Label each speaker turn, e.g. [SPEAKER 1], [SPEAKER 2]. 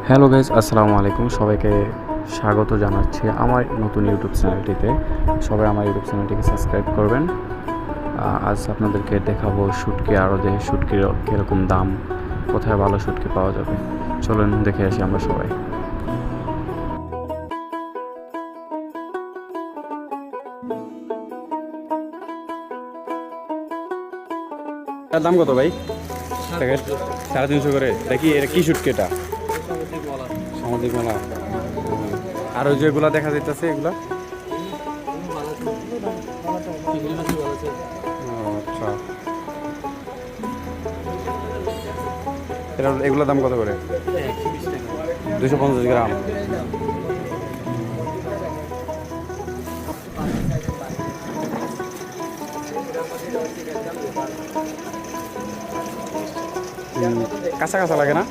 [SPEAKER 1] Hello guys, আসসালামু আলাইকুম। সবাইকে স্বাগত জানাচ্ছি আমার নতুন ইউটিউব চ্যানেলটিতে। সবাই আমার ইউটিউব চ্যানেলটিকে সাবস্ক্রাইব করবেন। আজ আপনাদেরকে দেখাবো শুটকি আড়তে শুটকির কীরকম দাম, কোথায় ভালো শুটকি পাওয়া যাবে। চলুন দেখে আসি আমরা সবাই। এর দাম কত ভাই? 350 করে। দেখি এটা কি শুটকি? এটা সামুদ্রিক মালা। আর ওই যেগুলা দেখা যাইতেছে এগুলা, আচ্ছা, এগুলোর দাম কত করে? 250 গ্রাম। কাঁচা কাঁচা লাগে না?